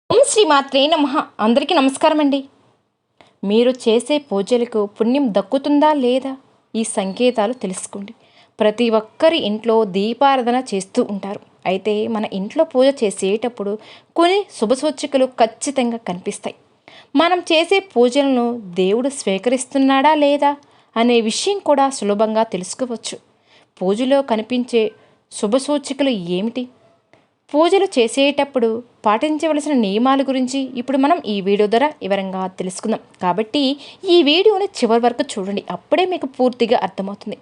ఓం శ్రీ మాత్రే నమః. అందరికీ నమస్కారం అండి. మీరు చేసే పూజలకు పుణ్యం దక్కుతుందా లేదా ఈ సంకేతాలు తెలుసుకోండి. ప్రతి ఒక్కరి ఇంట్లో దీపారాధన చేస్తూ ఉంటారు. అయితే మన ఇంట్లో పూజ చేసేటప్పుడు కొన్ని శుభసూచికలు ఖచ్చితంగా కనిపిస్తాయి. మనం చేసే పూజలను దేవుడు స్వీకరిస్తున్నాడా లేదా అనే విషయం కూడా సులభంగా తెలుసుకోవచ్చు. పూజలో కనిపించే శుభసూచికలు ఏమిటి? పూజలు చేసేటప్పుడు పాటించవలసిన నియమాల గురించి ఇప్పుడు మనం ఈ వీడియో ద్వారా వివరంగా తెలుసుకుందాం. కాబట్టి ఈ వీడియోని చివరి వరకు చూడండి, అప్పుడే మీకు పూర్తిగా అర్థమవుతుంది.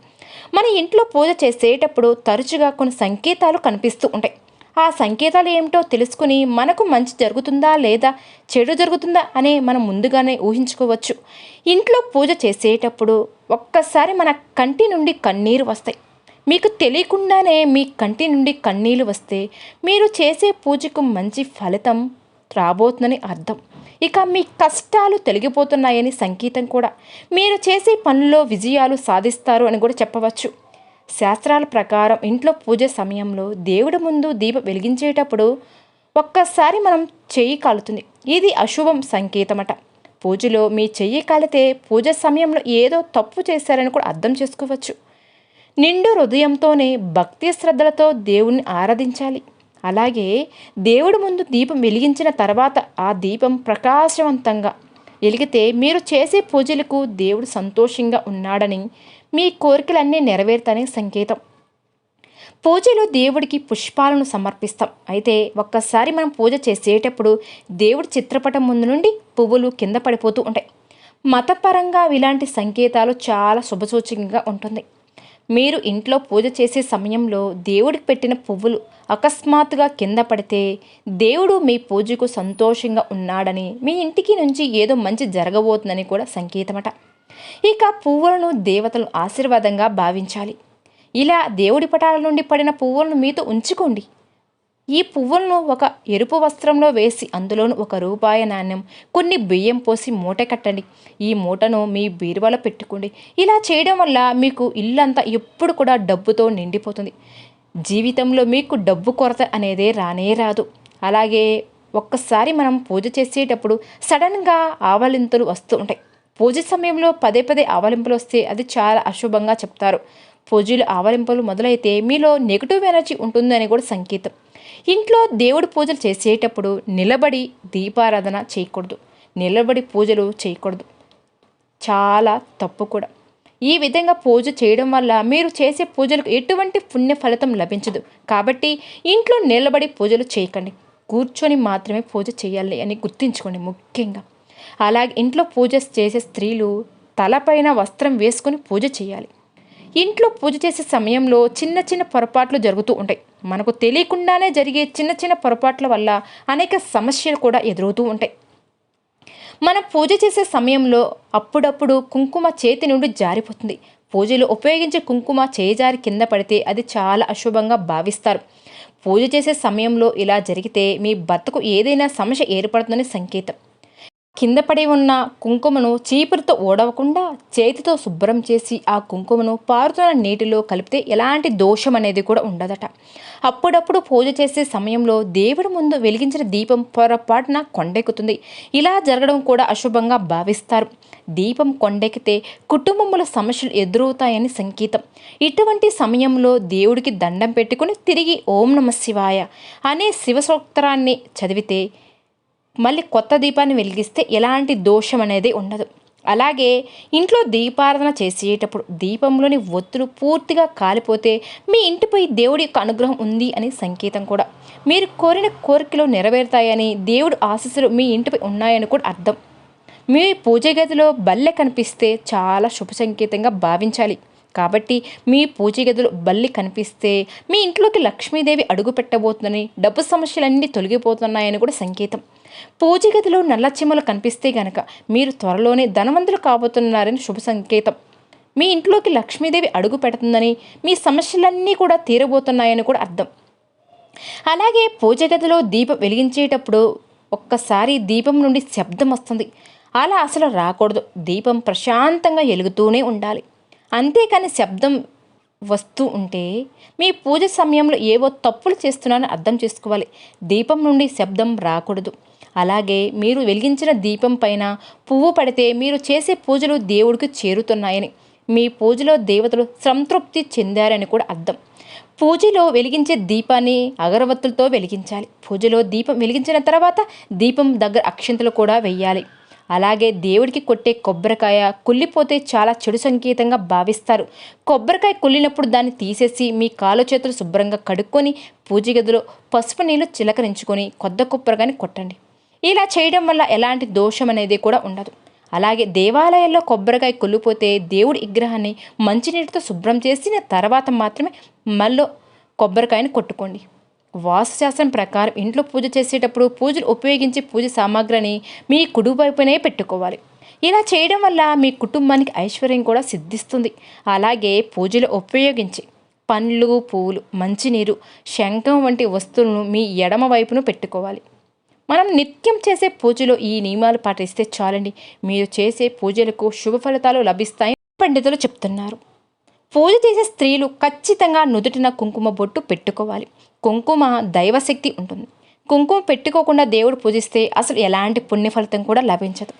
మన ఇంట్లో పూజ చేసేటప్పుడు తరచుగా కొన్ని సంకేతాలు కనిపిస్తూ ఉంటాయి. ఆ సంకేతాలు ఏమిటో తెలుసుకుని మనకు మంచి జరుగుతుందా లేదా చెడు జరుగుతుందా అనే మనం ముందుగానే ఊహించుకోవచ్చు. ఇంట్లో పూజ చేసేటప్పుడు ఒక్కసారి మన కంటి నుండి కన్నీరు వస్తాయి. మీకు తెలియకుండానే మీ కంటి నుండి కన్నీళ్ళు వస్తే మీరు చేసే పూజకు మంచి ఫలితం రాబోతుందని అర్థం. ఇక మీ కష్టాలు తొలగిపోతున్నాయని సంకేతం కూడా. మీరు చేసే పనుల్లో విజయాలు సాధిస్తారు అని కూడా చెప్పవచ్చు. శాస్త్రాల ప్రకారం ఇంట్లో పూజ సమయంలో దేవుడి ముందు దీపం వెలిగించేటప్పుడు ఒక్కసారి మనం చెయ్యి కాలుతుంది. ఇది అశుభం సంకేతమట. పూజలో మీ చెయ్యి కాలితే పూజ సమయంలో ఏదో తప్పు చేశారని కూడా అర్థం చేసుకోవచ్చు. నిండు హృదయంతోనే భక్తి శ్రద్ధలతో దేవుణ్ణి ఆరాధించాలి. అలాగే దేవుడి ముందు దీపం వెలిగించిన తర్వాత ఆ దీపం ప్రకాశవంతంగా వెలిగితే మీరు చేసే పూజలకు దేవుడు సంతోషంగా ఉన్నాడని, మీ కోరికలన్నీ నెరవేరుతాయని సంకేతం. పూజలో దేవుడికి పుష్పాలను సమర్పిస్తాం. అయితే ఒక్కసారి మనం పూజ చేసేటప్పుడు దేవుడి చిత్రపటం ముందు నుండి పువ్వులు కింద పడిపోతూ ఉంటాయి. మతపరంగా ఇలాంటి సంకేతాలు చాలా శుభసూచకంగా ఉంటుంది. మీరు ఇంట్లో పూజ చేసే సమయంలో దేవుడికి పెట్టిన పువ్వులు అకస్మాత్తుగా కింద పడితే దేవుడు మీ పూజకు సంతోషంగా ఉన్నాడని, మీ ఇంటికి నుంచి ఏదో మంచి జరగబోతుందని కూడా సంకేతమట. ఇక పువ్వులను దేవతలు ఆశీర్వాదంగా భావించాలి. ఇలా దేవుడి పటాల నుండి పడిన పువ్వులను మీతో ఉంచుకోండి. ఈ పువ్వులను ఒక ఎరుపు వస్త్రంలో వేసి అందులోను ₹1 నాణ్యం, కొన్ని బియ్యం పోసి మూట కట్టండి. ఈ మూటను మీ బీరువాలో పెట్టుకోండి. ఇలా చేయడం వల్ల మీకు ఇల్లంతా ఎప్పుడు కూడా డబ్బుతో నిండిపోతుంది. జీవితంలో మీకు డబ్బు కొరత అనేదే రానే రాదు. అలాగే ఒక్కసారి మనం పూజ చేసేటప్పుడు సడన్గా ఆవలింతలు వస్తూ ఉంటాయి. పూజ సమయంలో పదే పదే ఆవలింపులు వస్తే అది చాలా అశుభంగా చెప్తారు. పూజలు ఆవలింపులు మొదలైతే మీలో నెగిటివ్ ఎనర్జీ ఉంటుందని కూడా సంకేతం. ఇంట్లో దేవుడి పూజలు చేసేటప్పుడు నిలబడి దీపారాధన చేయకూడదు. నిలబడి పూజలు చేయకూడదు, చాలా తప్పు కూడా. ఈ విధంగా పూజ చేయడం వల్ల మీరు చేసే పూజలకు ఎటువంటి పుణ్య ఫలితం లభించదు. కాబట్టి ఇంట్లో నిలబడి పూజలు చేయకండి, కూర్చొని మాత్రమే పూజ చేయాలి అని గుర్తుంచుకోండి ముఖ్యంగా. అలాగే ఇంట్లో పూజ చేసే స్త్రీలు తలపైన వస్త్రం వేసుకొని పూజ చేయాలి. ఇంట్లో పూజ చేసే సమయంలో చిన్న చిన్న పొరపాట్లు జరుగుతూ ఉంటాయి. మనకు తెలియకుండానే జరిగే చిన్న చిన్న పొరపాట్ల వల్ల అనేక సమస్యలు కూడా ఎదురవుతూ ఉంటాయి. మనం పూజ చేసే సమయంలో అప్పుడప్పుడు కుంకుమ చేతి నుండి జారిపోతుంది. పూజలో ఉపయోగించే కుంకుమ చేజారి కింద పడితే అది చాలా అశుభంగా భావిస్తారు. పూజ చేసే సమయంలో ఇలా జరిగితే మీ భర్తకు ఏదైనా సమస్య ఏర్పడుతుందని సంకేతం. కింద పడి ఉన్న కుంకుమను చీపురుతో ఓడవకుండా చేతితో శుభ్రం చేసి ఆ కుంకుమను పారుతున్న నీటిలో కలిపితే ఎలాంటి దోషం అనేది కూడా ఉండదట. అప్పుడప్పుడు పూజ చేసే సమయంలో దేవుడి ముందు వెలిగించిన దీపం పొరపాటున కొండెక్కుతుంది. ఇలా జరగడం కూడా అశుభంగా భావిస్తారు. దీపం కొండెక్కితే కుటుంబంలో సమస్యలు ఎదురవుతాయని సంకేతం. ఇటువంటి సమయంలో దేవుడికి దండం పెట్టుకుని తిరిగి ఓం నమః శివాయ అనే శివసూక్తాన్ని చదివితే మళ్ళీ కొత్త దీపాన్ని వెలిగిస్తే ఎలాంటి దోషం అనేది ఉండదు. అలాగే ఇంట్లో దీపారాధన చేసేటప్పుడు దీపంలోని ఒత్తులు పూర్తిగా కాలిపోతే మీ ఇంటిపై దేవుడి యొక్క అనుగ్రహం ఉంది అని సంకేతం కూడా. మీరు కోరిన కోరికలు నెరవేరుతాయని, దేవుడు ఆశీస్సులు మీ ఇంటిపై ఉన్నాయని కూడా అర్థం. మీ పూజ గదిలో బల్లె కనిపిస్తే చాలా శుభ సంకేతంగా భావించాలి. కాబట్టి మీ పూజ గదిలో బల్లి కనిపిస్తే మీ ఇంట్లోకి లక్ష్మీదేవి అడుగు పెట్టబోతుందని, డబ్బు సమస్యలన్నీ తొలగిపోతున్నాయని కూడా సంకేతం. పూజ గదిలో నల్ల చీమలు కనిపిస్తే గనక మీరు త్వరలోనే ధనవంతులు కాబోతున్నారని శుభ సంకేతం. మీ ఇంట్లోకి లక్ష్మీదేవి అడుగు పెడుతుందని, మీ సమస్యలన్నీ కూడా తీరబోతున్నాయని కూడా అర్థం. అలాగే పూజ గదిలో దీపం వెలిగించేటప్పుడు ఒక్కసారి దీపం నుండి శబ్దం వస్తుంది. అలా అసలు రాకూడదు. దీపం ప్రశాంతంగా వెలుగుతూనే ఉండాలి. అంతేకాని శబ్దం వస్తూ ఉంటే మీ పూజ సమయంలో ఏవో తప్పులు చేస్తున్నారని అర్థం చేసుకోవాలి. దీపం నుండి శబ్దం రాకూడదు. అలాగే మీరు వెలిగించిన దీపం పైన పువ్వు పడితే మీరు చేసే పూజలు దేవుడికి చేరుతున్నాయని, మీ పూజలో దేవతలు సంతృప్తి చెందారని కూడా అర్థం. పూజలో వెలిగించే దీపాన్ని అగరవత్తులతో వెలిగించాలి. పూజలో దీపం వెలిగించిన తర్వాత దీపం దగ్గర అక్షంతలు కూడా వెయ్యాలి. అలాగే దేవుడికి కొట్టే కొబ్బరికాయ కుళ్ళిపోతే చాలా చెడు సంకేతంగా భావిస్తారు. కొబ్బరికాయ కుళ్ళినప్పుడు దాన్ని తీసేసి మీ కాలు చేతులు శుభ్రంగా కడుక్కొని పూజ గదిలో పసుపు నీళ్లు చిలకరించుకొని కొత్త కొబ్బరికాయని కొట్టండి. ఇలా చేయడం వల్ల ఎలాంటి దోషం అనేది కూడా ఉండదు. అలాగే దేవాలయాల్లో కొబ్బరికాయ కుళ్ళిపోతే దేవుడి విగ్రహాన్ని మంచినీటితో శుభ్రం చేసిన తర్వాత మాత్రమే మళ్ళీ కొబ్బరికాయని కొట్టుకోండి. వాస్తుశాస్త్రం ప్రకారం ఇంట్లో పూజ చేసేటప్పుడు పూజలు ఉపయోగించి పూజ సామాగ్రిని మీ కుడివైపునే పెట్టుకోవాలి. ఇలా చేయడం వల్ల మీ కుటుంబానికి ఐశ్వర్యం కూడా సిద్ధిస్తుంది. అలాగే పూజలు ఉపయోగించి పండ్లు, పువ్వులు, మంచినీరు, శంఖం వంటి వస్తువులను మీ ఎడమ వైపును పెట్టుకోవాలి. మనం నిత్యం చేసే పూజలో ఈ నియమాలు పాటిస్తే చాలండి, మీరు చేసే పూజలకు శుభ ఫలితాలు లభిస్తాయని పండితులు చెప్తున్నారు. పూజ చేసే స్త్రీలు ఖచ్చితంగా నుదుటిన కుంకుమ బొట్టు పెట్టుకోవాలి. కుంకుమ దైవశక్తి ఉంటుంది. కుంకుమ పెట్టుకోకుండా దేవుడు పూజిస్తే అసలు ఎలాంటి పుణ్య ఫలితం కూడా లభించదు.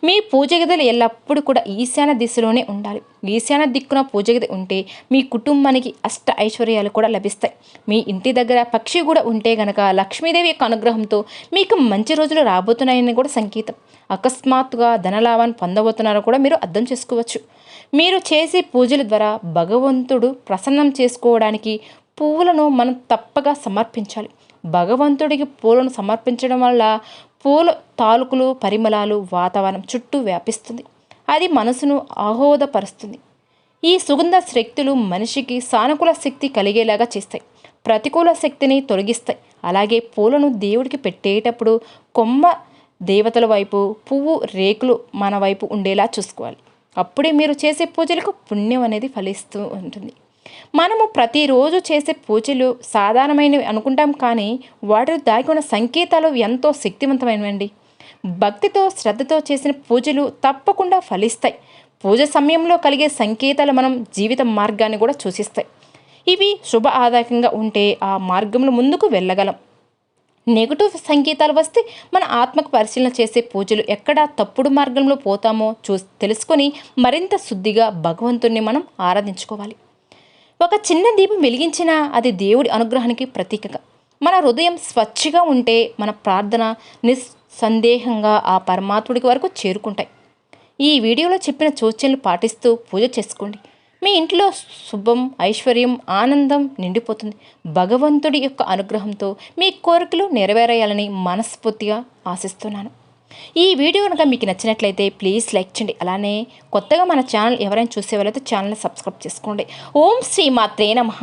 మీ పూజ గదులు ఎల్లప్పుడూ కూడా ఈశాన్య దిశలోనే ఉండాలి. ఈశాన్య దిక్కున పూజ గది ఉంటే మీ కుటుంబానికి అష్ట ఐశ్వర్యాలు కూడా లభిస్తాయి. మీ ఇంటి దగ్గర పక్షి కూడా ఉంటే గనక లక్ష్మీదేవి యొక్క అనుగ్రహంతో మీకు మంచి రోజులు రాబోతున్నాయని కూడా సంకేతం. అకస్మాత్తుగా ధనలాభాన్ని పొందబోతున్నారో కూడా మీరు అర్థం చేసుకోవచ్చు. మీరు చేసే పూజల ద్వారా భగవంతుడు ప్రసన్నం చేసుకోవడానికి పువ్వులను మనం తప్పగా సమర్పించాలి. భగవంతుడికి పూలను సమర్పించడం వల్ల పూల తాలూకులు పరిమళాలు వాతావరణం చుట్టూ వ్యాపిస్తుంది. అది మనసును ఆహ్లాదపరుస్తుంది. ఈ సుగంధ శక్తులు మనిషికి సానుకూల శక్తి కలిగేలాగా చేస్తాయి, ప్రతికూల శక్తిని తొలగిస్తాయి. అలాగే పూలను దేవుడికి పెట్టేటప్పుడు కొమ్మ దేవతల వైపు, పువ్వు రేకులు మన వైపు ఉండేలా చూసుకోవాలి. అప్పుడే మీరు చేసే పూజలకు పుణ్యం అనేది ఫలిస్తూ ఉంటుంది. మనము ప్రతిరోజు చేసే పూజలు సాధారణమైనవి అనుకుంటాం, కానీ వాటిలో దాగి ఉన్న సంకేతాలు ఎంతో శక్తివంతమైనవండి. భక్తితో శ్రద్ధతో చేసిన పూజలు తప్పకుండా ఫలిస్తాయి. పూజ సమయంలో కలిగే సంకేతాలు మనం జీవిత మార్గాన్ని కూడా సూచిస్తాయి. ఇవి శుభ ఆదాయకంగా ఉంటే ఆ మార్గంలో ముందుకు వెళ్ళగలం. నెగిటివ్ సంకేతాలు వస్తే మన ఆత్మకు పరిశీలన చేసే పూజలు ఎక్కడ తప్పుడు మార్గంలో పోతామో తెలుసుకొని మరింత శుద్ధిగా భగవంతుణ్ణి మనం ఆరాధించుకోవాలి. ఒక చిన్న దీపం వెలిగించినా అది దేవుడి అనుగ్రహానికి ప్రతీకగా. మన హృదయం స్వచ్ఛగా ఉంటే మన ప్రార్థన నిస్సందేహంగా ఆ పరమాత్ముడికి వరకు చేరుకుంటాయి. ఈ వీడియోలో చెప్పిన సూచనలు పాటిస్తూ పూజ చేసుకోండి. మీ ఇంట్లో శుభం, ఐశ్వర్యం, ఆనందం నిండిపోతుంది. భగవంతుడి యొక్క అనుగ్రహంతో మీ కోరికలు నెరవేరాయాలని మనస్ఫూర్తిగా ఆశిస్తున్నాను. ఈ వీడియో కనుక మీకు నచ్చినట్లయితే ప్లీజ్ లైక్ చేయండి. అలానే కొత్తగా మన ఛానల్ ఎవరైనా చూసే వాళ్ళైతే ఛానల్ని సబ్స్క్రైబ్ చేసుకోండి. ఓం శ్రీ మాత్రే నమః.